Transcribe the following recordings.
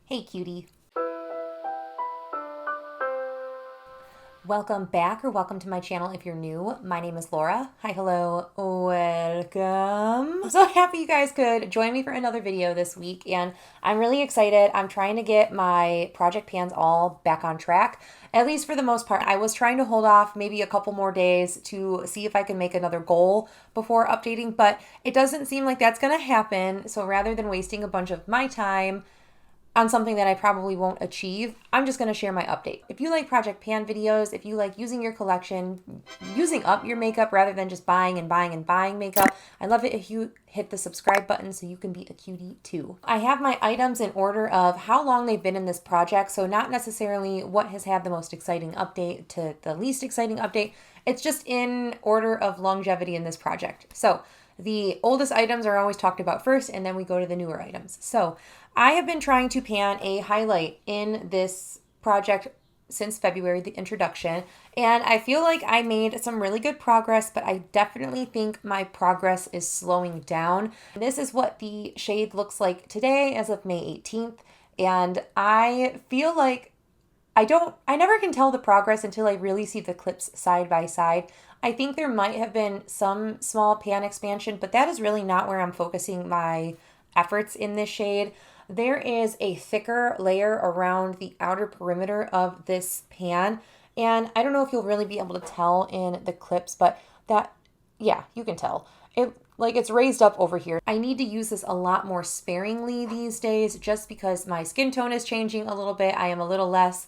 Hey cutie. Welcome back or welcome to my channel if you're new. My name is Laura. Hi, hello, welcome. I'm so happy you guys could join me for another video this week and I'm really excited. I'm trying to get my project pans all back on track, at least for the most part. I was trying to hold off maybe a couple more days to see if I can make another goal before updating, but it doesn't seem like that's gonna happen. So rather than wasting a bunch of my time on something that I probably won't achieve, I'm just going to share my update. If you like Project Pan videos, if you like using your collection, using up your makeup rather than just buying and buying and buying makeup, I love it if you hit the subscribe button so you can be a cutie too. I have my items in order of how long they've been in this project, so not necessarily what has had the most exciting update to the least exciting update. It's just in order of longevity in this project. So the oldest items are always talked about first, and then we go to the newer items. So I have been trying to pan a highlight in this project since February, the introduction, and I feel like I made some really good progress, but I definitely think my progress is slowing down. This is what the shade looks like today as of May 18th, and I feel like I never can tell the progress until I really see the clips side by side. I think there might have been some small pan expansion, but that is really not where I'm focusing my efforts in this shade. There is a thicker layer around the outer perimeter of this pan, and I don't know if you'll really be able to tell in the clips, but yeah, you can tell. It's raised up over here. I need to use this a lot more sparingly these days just because my skin tone is changing a little bit. I am a little less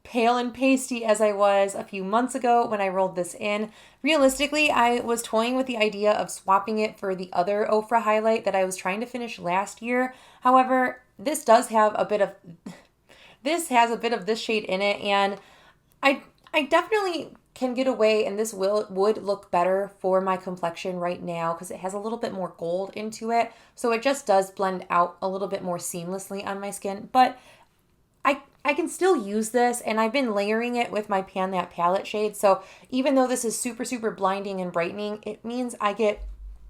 pale and pasty as I was a few months ago when I rolled this in. Realistically, I was toying with the idea of swapping it for the other Ofra highlight that I was trying to finish last year. However, this does have a bit of this has a bit of this shade in it, and I definitely can get away, and this would look better for my complexion right now because it has a little bit more gold into it. So it just does blend out a little bit more seamlessly on my skin, but I can still use this, and I've been layering it with my Pan That palette shade. So even though this is super, super blinding and brightening, it means I get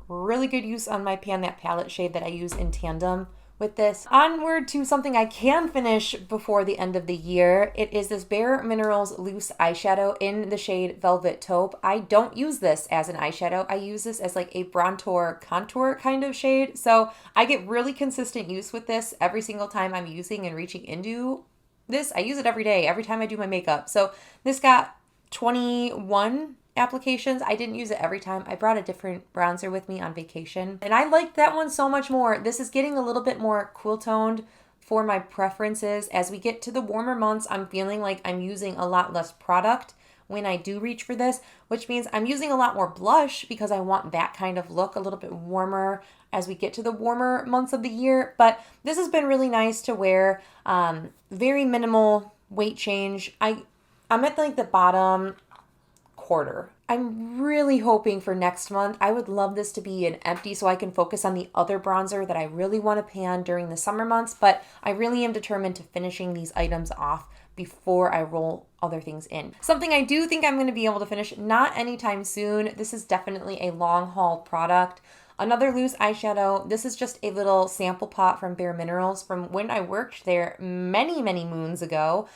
really good use on my Pan That palette shade that I use in tandem with this. Onward to something I can finish before the end of the year. It is this Bare Minerals loose eyeshadow in the shade Velvet Taupe. I don't use this as an eyeshadow. I use this as like a bronzer contour kind of shade. So I get really consistent use with this every single time I'm using and reaching into this. I use it every day, every time I do my makeup. So this got 21 applications. I didn't use it every time. I brought a different bronzer with me on vacation, and I liked that one so much more. This is getting a little bit more cool toned for my preferences. As we get to the warmer months, I'm feeling like I'm using a lot less product when I do reach for this, which means I'm using a lot more blush because I want that kind of look, a little bit warmer as we get to the warmer months of the year. But this has been really nice to wear. Very minimal weight change. I'm at like the bottom quarter. I'm really hoping for next month. I would love this to be an empty so I can focus on the other bronzer that I really want to pan during the summer months, but I really am determined to finishing these items off before I roll other things in. Something I do think I'm going to be able to finish, not anytime soon. This is definitely a long haul product. Another loose eyeshadow. This is just a little sample pot from Bare Minerals from when I worked there many, many moons ago.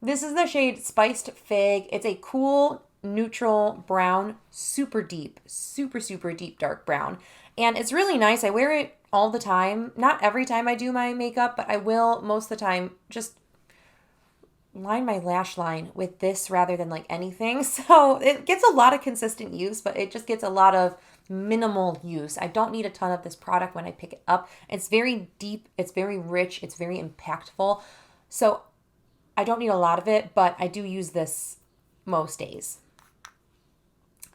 This is the shade Spiced Fig. It's a cool, neutral brown, super deep, super, super deep dark brown. And it's really nice. I wear it all the time. Not every time I do my makeup, but I will most of the time just line my lash line with this rather than like anything. So it gets a lot of consistent use, but it just gets a lot of minimal use. I don't need a ton of this product when I pick it up. It's very deep, it's very rich, it's very impactful. So I don't need a lot of it, but I do use this most days.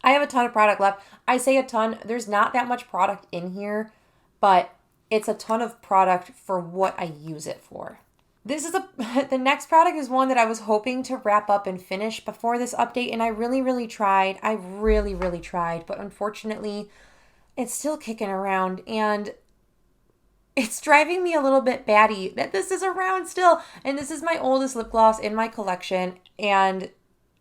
I have a ton of product left. I say a ton, there's not that much product in here, but it's a ton of product for what I use it for. The next product is one that I was hoping to wrap up and finish before this update, and I really, really tried. I really, really tried, but unfortunately, it's still kicking around, and it's driving me a little bit batty that this is around still. And this is my oldest lip gloss in my collection, and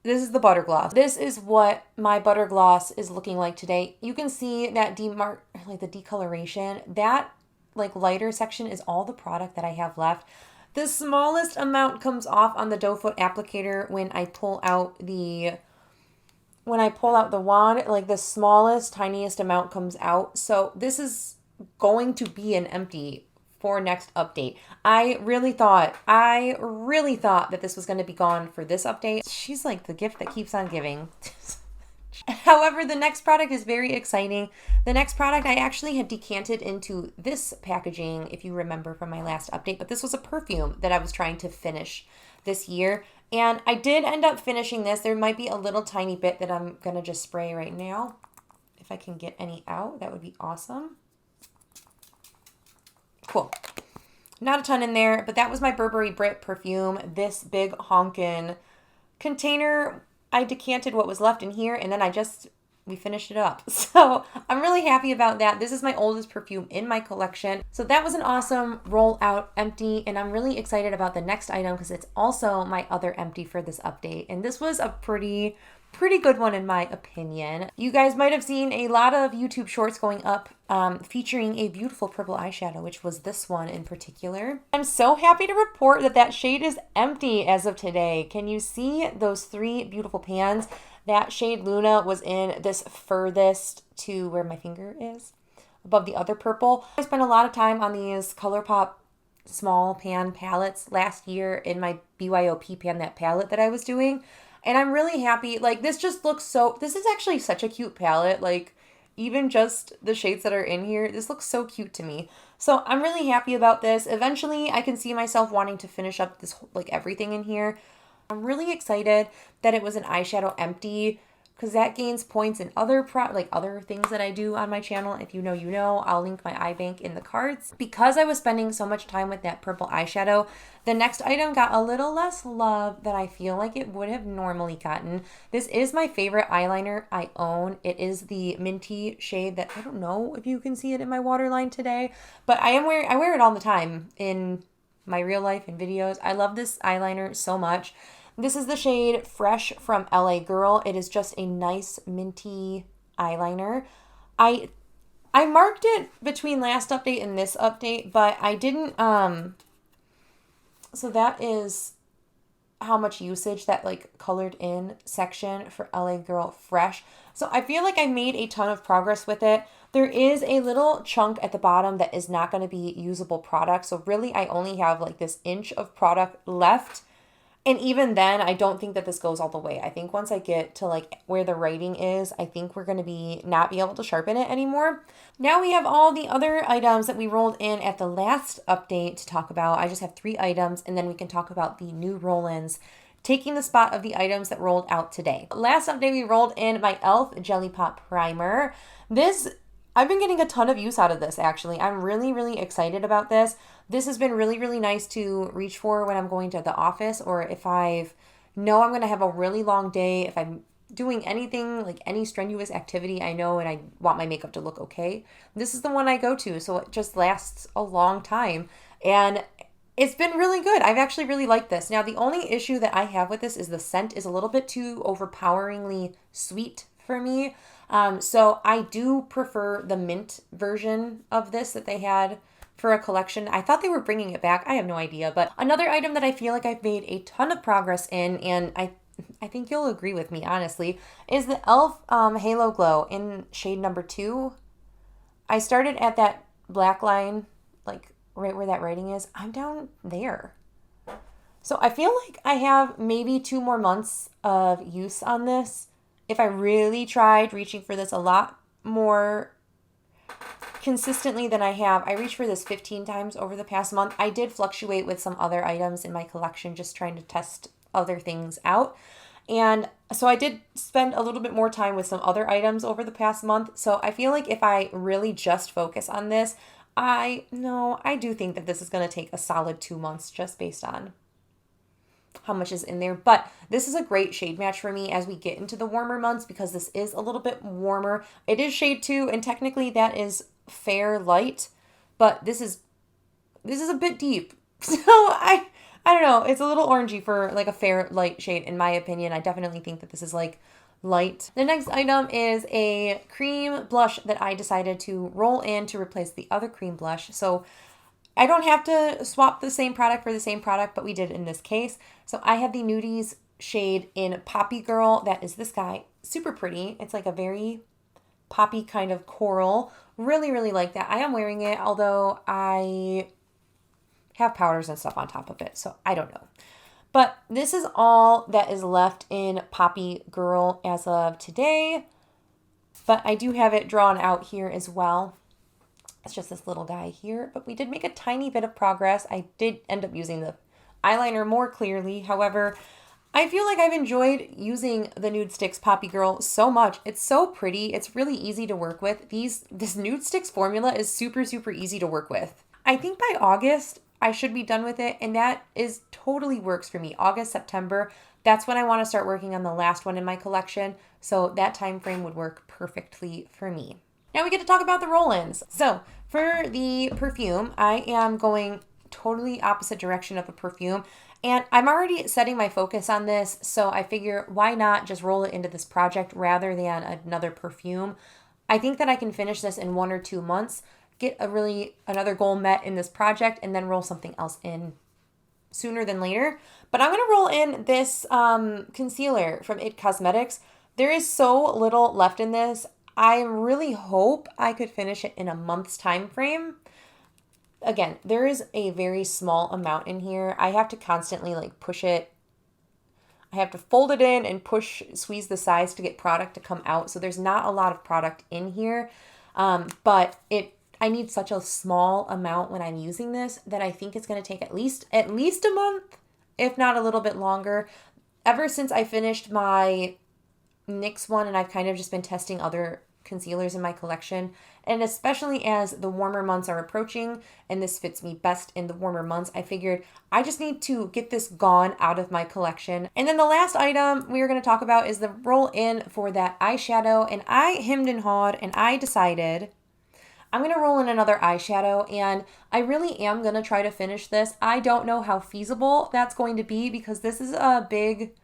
this is the Butter Gloss. This is what my Butter Gloss is looking like today. You can see that the decoloration. That like lighter section is all the product that I have left. The smallest amount comes off on the doe foot applicator when I pull out the wand, like the smallest, tiniest amount comes out. So this is going to be an empty for next update. I really thought that this was going to be gone for this update. She's like the gift that keeps on giving. However, the next product is very exciting. The next product I actually had decanted into this packaging, if you remember from my last update, but this was a perfume that I was trying to finish this year. And I did end up finishing this. There might be a little tiny bit that I'm going to just spray right now. If I can get any out, that would be awesome. Cool. Not a ton in there, but that was my Burberry Brit perfume. This big honkin' container, I decanted what was left in here, and then we finished it up. So I'm really happy about that. This is my oldest perfume in my collection. So that was an awesome roll out empty, and I'm really excited about the next item because it's also my other empty for this update. And this was a pretty good one in my opinion. You guys might have seen a lot of YouTube shorts going up featuring a beautiful purple eyeshadow, which was this one in particular. I'm so happy to report that that shade is empty as of today. Can you see those 3 beautiful pans? That shade Luna was in this furthest to where my finger is, above the other purple. I spent a lot of time on these ColourPop small pan palettes last year in my BYOP pan, that palette that I was doing. And I'm really happy. Like, this just looks so, this is actually such a cute palette. Like, even just the shades that are in here, this looks so cute to me. So I'm really happy about this. Eventually, I can see myself wanting to finish up this, like, everything in here. I'm really excited that it was an eyeshadow empty because that gains points in other other things that I do on my channel. If you know, you know. I'll link my eye bank in the cards. Because I was spending so much time with that purple eyeshadow, the next item got a little less love than I feel like it would have normally gotten. This is my favorite eyeliner I own. It is the minty shade that I don't know if you can see it in my waterline today, but I wear it all the time in my real life and videos. I love this eyeliner so much. This is the shade Fresh from LA Girl. It is just a nice minty eyeliner. I marked it between last update and this update, but I didn't, so that is how much usage, that like colored in section for LA Girl Fresh. So I feel like I made a ton of progress with it. There is a little chunk at the bottom that is not going to be usable product. So really I only have like this inch of product left. And even then, I don't think that this goes all the way. I think once I get to like where the writing is, I think we're going to not be able to sharpen it anymore. Now we have all the other items that we rolled in at the last update to talk about. I just have 3 items, and then we can talk about the new roll-ins taking the spot of the items that rolled out today. Last update, we rolled in my e.l.f. Jelly Pop Primer. I've been getting a ton of use out of this, actually. I'm really, really excited about this. This has been really, really nice to reach for when I'm going to the office, or if I'm going to have a really long day, if I'm doing anything, like any strenuous activity I know and I want my makeup to look okay. This is the one I go to, so it just lasts a long time. And it's been really good. I've actually really liked this. Now, the only issue that I have with this is the scent is a little bit too overpoweringly sweet for me. So I do prefer the mint version of this that they had for a collection. I thought they were bringing it back. I have no idea. But another item that I feel like I've made a ton of progress in, and I think you'll agree with me, honestly, is the e.l.f. Halo Glow in shade number 2. I started at that black line, like right where that writing is. I'm down there. So I feel like I have maybe 2 more months of use on this. If I really tried reaching for this a lot more consistently than I have. I reached for this 15 times over the past month. I did fluctuate with some other items in my collection, just trying to test other things out. And so I did spend a little bit more time with some other items over the past month. So I feel like if I really just focus on this, I do think that this is going to take a solid 2 months just based on how much is in there. But this is a great shade match for me as we get into the warmer months, because this is a little bit warmer. It is shade 2, and technically that is fair light, but this is a bit deep. So I don't know. It's a little orangey for like a fair light shade in my opinion. I definitely think that this is like light. The next item is a cream blush that I decided to roll in to replace the other cream blush. So I don't have to swap the same product for the same product, but we did in this case. So I have the Nudies shade in Poppy Girl. That is this guy. Super pretty. It's like a very poppy kind of coral. Really, really like that. I am wearing it, although I have powders and stuff on top of it, so I don't know. But this is all that is left in Poppy Girl as of today. But I do have it drawn out here as well. It's just this little guy here, but we did make a tiny bit of progress. I did end up using the eyeliner more clearly. However, I feel like I've enjoyed using the Nudestix Poppy Girl so much. It's so pretty. It's really easy to work with. This Nudestix formula is super, super easy to work with. I think by August, I should be done with it, and that is totally works for me. August, September, that's when I want to start working on the last one in my collection. So that time frame would work perfectly for me. Now we get to talk about the roll-ins. So for the perfume, I am going totally opposite direction of a perfume. And I'm already setting my focus on this, so I figure why not just roll it into this project rather than another perfume. I think that I can finish this in 1 or 2 months, get another goal met in this project, and then roll something else in sooner than later. But I'm going to roll in this concealer from IT Cosmetics. There is so little left in this. I really hope I could finish it in a month's time frame. Again, there is a very small amount in here. I have to constantly like push it. I have to fold it in and squeeze the sides to get product to come out. So there's not a lot of product in here. But I need such a small amount when I'm using this that I think it's going to take at least a month, if not a little bit longer. Ever since I finished my NYX one, and I've kind of just been testing other concealers in my collection, and especially as the warmer months are approaching, and this fits me best in the warmer months, I figured I just need to get this gone out of my collection. And then the last item we are going to talk about is the roll-in for that eyeshadow, and I hemmed and hawed, and I decided I'm going to roll in another eyeshadow, and I really am going to try to finish this. I don't know how feasible that's going to be because this is a big,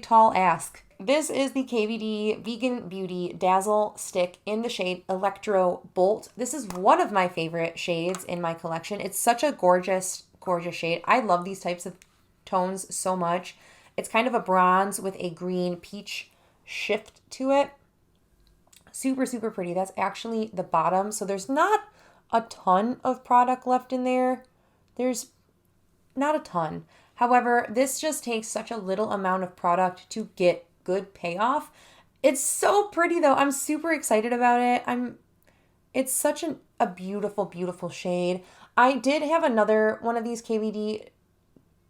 tall ask. This is the KVD Vegan Beauty Dazzle Stick in the shade Electro Bolt. This is one of my favorite shades in my collection. It's such a gorgeous, gorgeous shade. I love these types of tones so much. It's kind of a bronze with a green peach shift to it. Super, super pretty. That's actually the bottom. So there's not a ton of product left in there. There's not a ton. However, this just takes such a little amount of product to get good payoff. It's so pretty though. I'm super excited about it. It's such a beautiful, beautiful shade. I did have another one of these KVD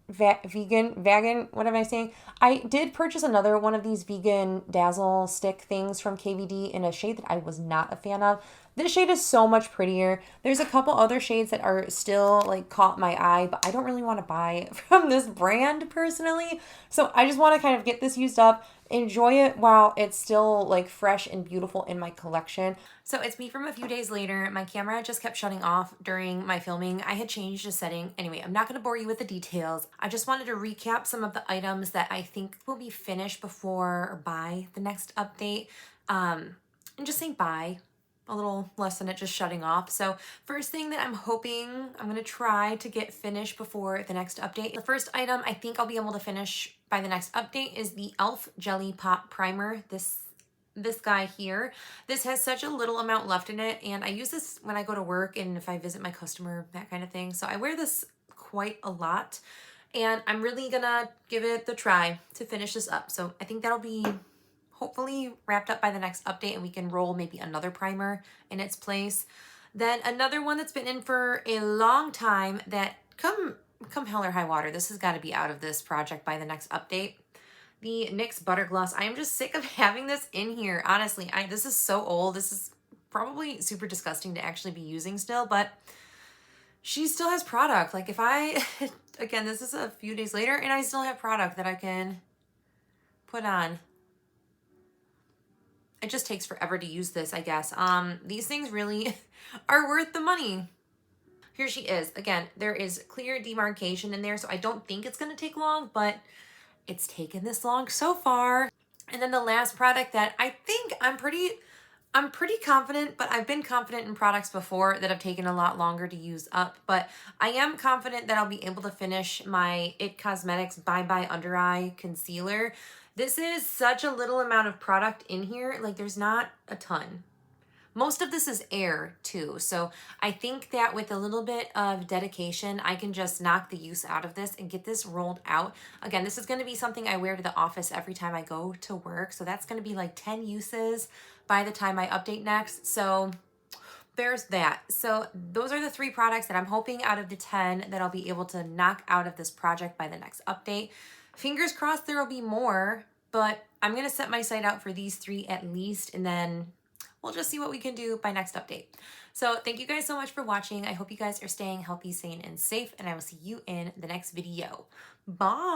vegan, what am I saying? I did purchase another one of these vegan dazzle stick things from KVD in a shade that I was not a fan of. This shade is so much prettier. There's a couple other shades that are still like caught my eye, but I don't really want to buy from this brand personally. So I just want to kind of get this used up, enjoy it while it's still like fresh and beautiful in my collection. So it's me from a few days later. My camera just kept shutting off during my filming. I had changed a setting. Anyway, I'm not going to bore you with the details. I just wanted to recap some of the items that I think will be finished before or by the next update. And just saying bye. A little less than it just shutting off. So first thing that I'm hoping I'm going to try to get finished before the next update. The first item I think I'll be able to finish by the next update is the e.l.f. Jelly Pop Primer. This guy here. This has such a little amount left in it, and I use this when I go to work and if I visit my customer, that kind of thing. So I wear this quite a lot, and I'm really gonna give it the try to finish this up. So I think that'll be hopefully wrapped up by the next update, and we can roll maybe another primer in its place. Then another one that's been in for a long time that come hell or high water, this has got to be out of this project by the next update. The NYX Butter Gloss. I am just sick of having this in here. Honestly, this is so old. This is probably super disgusting to actually be using still, but she still has product. Like if I, again, this is a few days later and I still have product that I can put on. It just takes forever to use this, I guess. These things really are worth the money. Here she is. Again, there is clear demarcation in there, so I don't think it's going to take long, but it's taken this long so far. And then the last product that I think I'm pretty I'm pretty confident, but I've been confident in products before that have taken a lot longer to use up. But I am confident that I'll be able to finish my IT Cosmetics Bye Bye Under Eye Concealer. This is such a little amount of product in here. Like, there's not a ton. Most of this is air too. So I think that with a little bit of dedication, I can just knock the use out of this and get this rolled out. Again, this is going to be something I wear to the office every time I go to work. So that's going to be like 10 uses by the time I update next. So there's that. So those are the 3 products that I'm hoping out of the 10 that I'll be able to knock out of this project by the next update. Fingers crossed there will be more, but I'm going to set my sight out for these 3 at least, and then we'll just see what we can do by next update. So thank you guys so much for watching. I hope you guys are staying healthy, sane, and safe, and I will see you in the next video. Bye.